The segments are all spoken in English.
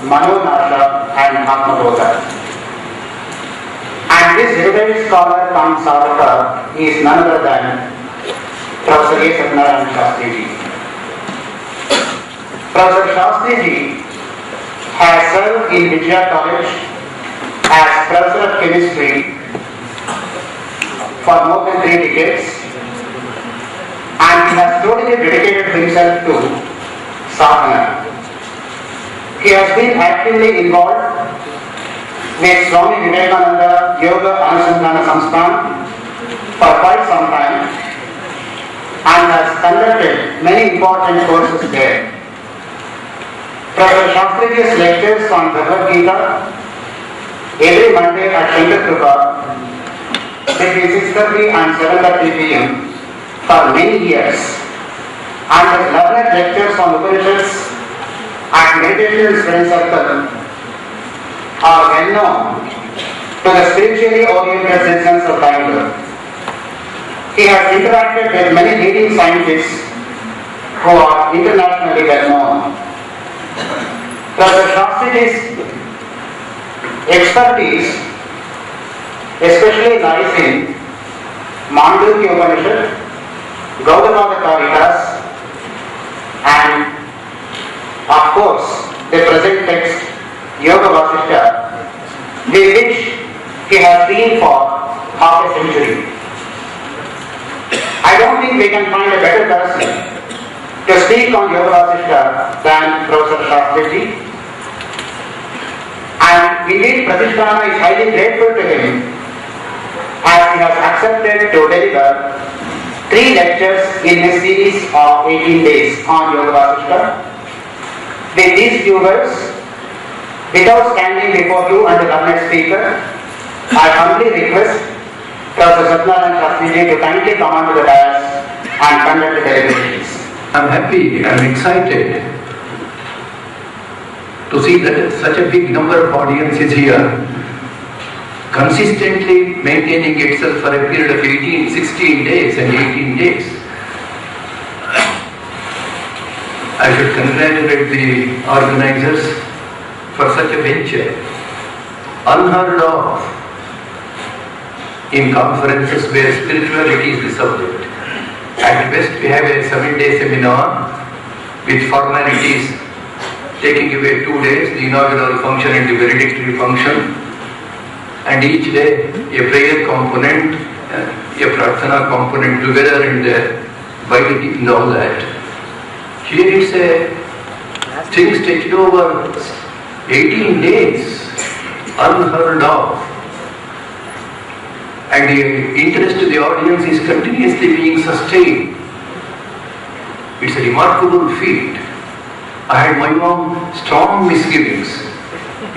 Manonasha and Atmabodha. And this erudite scholar come sadhaka is none other than Professor Satyanarayana Shastryji. Professor Shastryji has served in Vijaya College as Professor of Chemistry for more than 3 decades, and he has totally dedicated himself to sadhana. He has been actively involved with Swami Vivekananda Yoga Anusandhana Samsthan for quite some time and has conducted many important courses there. Professor Shastryji's lectures on Bhagavad Gita every Monday at Shankar between 6:30 and 7:30 p.m. for many years, and his learned lectures on Upanishads at Meditation Friend Circle are well known to the spiritually oriented citizens of Bangalore. He has interacted with many leading scientists who are internationally well known. Professor Shastryji's expertise especially lies in Mandukya Upanishad, Gaudamada Karitas, and of course the present text Yoga Vasishtha, with which he has been for half a century. I don't think we can find a better person to speak on Yoga Vasishtha than Professor Shastryji. And indeed Pratisthana is highly grateful to him as he has accepted to deliver 3 lectures in a series of 18 days on Yoga Vasishtha. With these few words, without standing before you and the learned speaker, I humbly request Professor Satyanarayana Shastryji to kindly come onto the dais and conduct the deliberations. I am happy and excited to see that such a big number of audience is here, consistently maintaining itself for a period of 16 days and 18 days. I should congratulate the organizers for such a venture, unheard of in conferences where spirituality is the subject. At best we have a 7-day seminar with formalities taking away 2 days, the inaugural function and the valedictory function, and each day a prayer component, a prarthana component together, and Bible and all that. Here it's a thing stretched over 18 days, unheard of, and the interest of the audience is continuously being sustained. It's a remarkable feat. I had my own strong misgivings.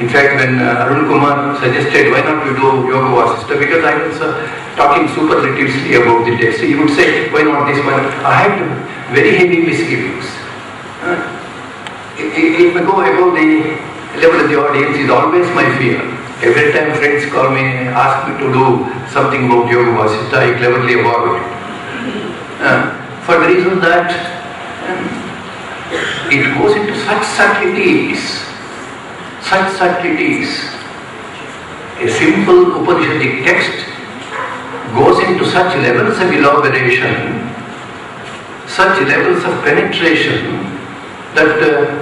In fact, when Arun Kumar suggested why not we do Yoga Vasishtha, because I was talking superlatively about the text, he would say why not this one. I had very heavy misgivings. It may go above the level of the audience is always my fear. Every time friends call me and ask me to do something about Yoga Vasishtha, I cleverly avoid it. For the reason that it goes into such subtleties. A simple Upanishadic text goes into such levels of elaboration, such levels of penetration, that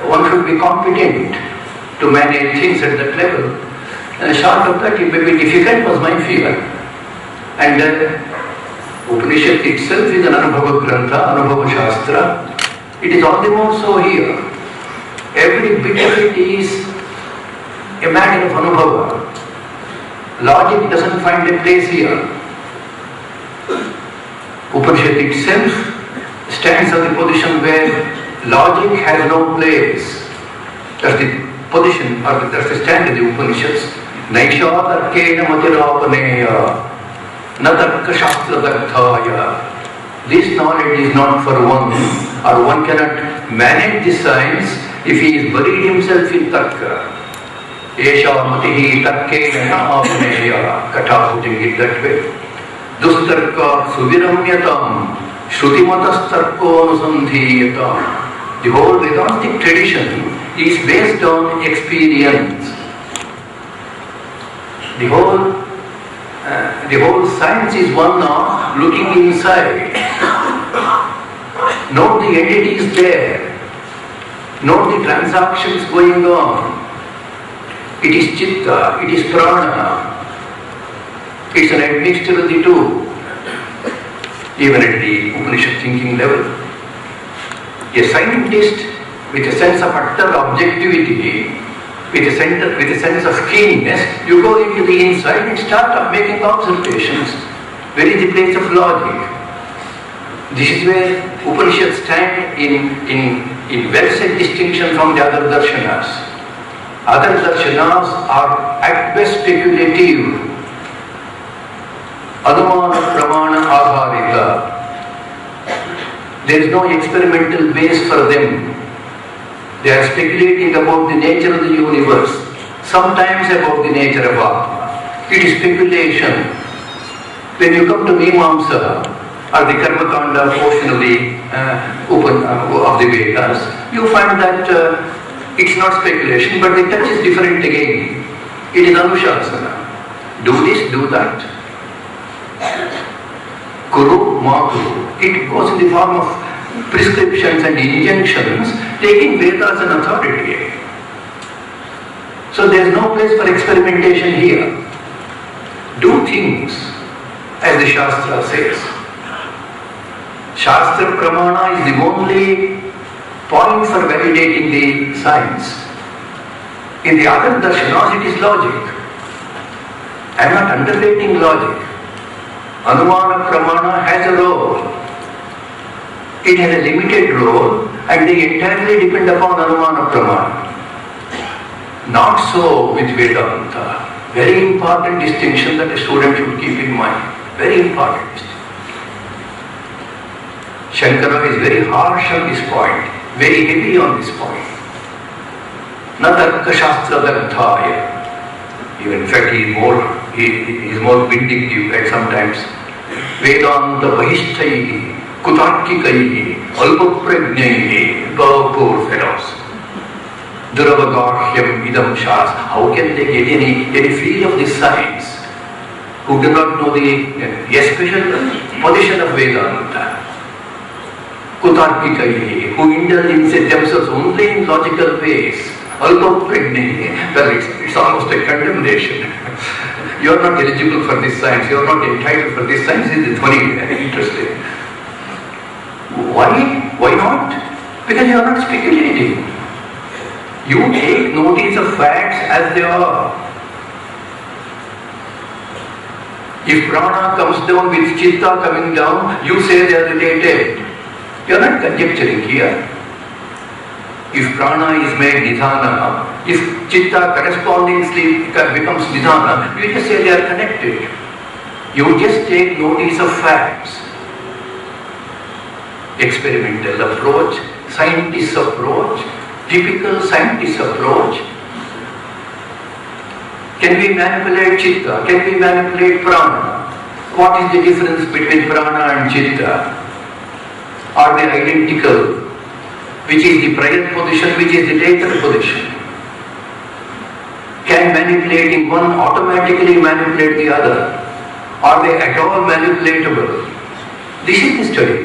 one should be competent to manage things at that level. Short of that, it may be difficult, was my fear. And Upanishad itself is an Anubhava Grantha, Anubhava Shastra. It is all the more so here. Every bit of it is a matter of Anubhava. Logic doesn't find a place here. Upanishad itself stands at the position where logic has no place. That's the position, or that's the stand of the Upanishads. Naisha tarkena matirapaneya, na tarka shastra dagdhaya. This knowledge is not for one, or one cannot manage this science if he is buried himself in tarka. Esha matihi tarkena na apneya, Katha putting it that way. Dustarka suviramyatam, Shrutimatas tarko anusandhiyatam. The whole Vedantic tradition is based on experience. The whole science is one of looking inside. Note the entities there. Note the transactions going on. It is chitta, it is prana. It's an admixture of the two. Even at the Upanishad thinking level. A scientist with a sense of utter objectivity, with a sense of keenness, you go into the inside and start making observations. Where is the place of logic? This is where Upanishads stand in well-set distinction from the other darshanas. Other darshanas are at best speculative. Anumana pramana adharita. There is no experimental base for them. They are speculating about the nature of the universe, sometimes about the nature of Atma. It is speculation. When you come to Mimamsa, or the Karmakanda portion of the Vedas, you find that it's not speculation, but the touch is different again. It is Anushasana. Do this, do that. Kuru, ma kuru. It goes in the form of prescriptions and injunctions, taking Vedas as an authority. So there is no place for experimentation here. Do things as the Shastra says. Shastra Pramana is the only point for validating the science. In the other darshanas, it is logic. I am not underrating logic. Anumana Pramana has a role. It has a limited role and they entirely depend upon Anumana Pramana. Not so with Vedanta. Very important distinction that a student should keep in mind. Very important distinction. Shankara is very harsh on this point, very heavy on this point. Na tarka shastra dagdhaya. Even in fact he is more vindictive at sometimes. Vedanta bahishthaihi, kutarkikaihi, alpaprajnaihi, poor fellows. Duravagahyam idam shas. How can they get any feel of this science who do not know the special position of Vedanta? Kutarkikaihi, who indulge themselves only in logical ways. Alpaprajnaihi. Well, it's almost a condemnation. You are not eligible for this science, you are not entitled for this science. It is very interesting. Why? Why not? Because you are not speculating. You take notice of facts as they are. If prana comes down with chitta coming down, you say they are related. You are not conjecturing here. If prana is made nidhana, if chitta correspondingly becomes nidhana, you just say they are connected. You just take notice of facts. Experimental approach, scientist approach, typical scientist approach. Can we manipulate chitta? Can we manipulate prana? What is the difference between prana and chitta? Are they identical? Which is the prior position, which is the later position? Can manipulating one automatically manipulate the other? Are they at all manipulatable? This is the study.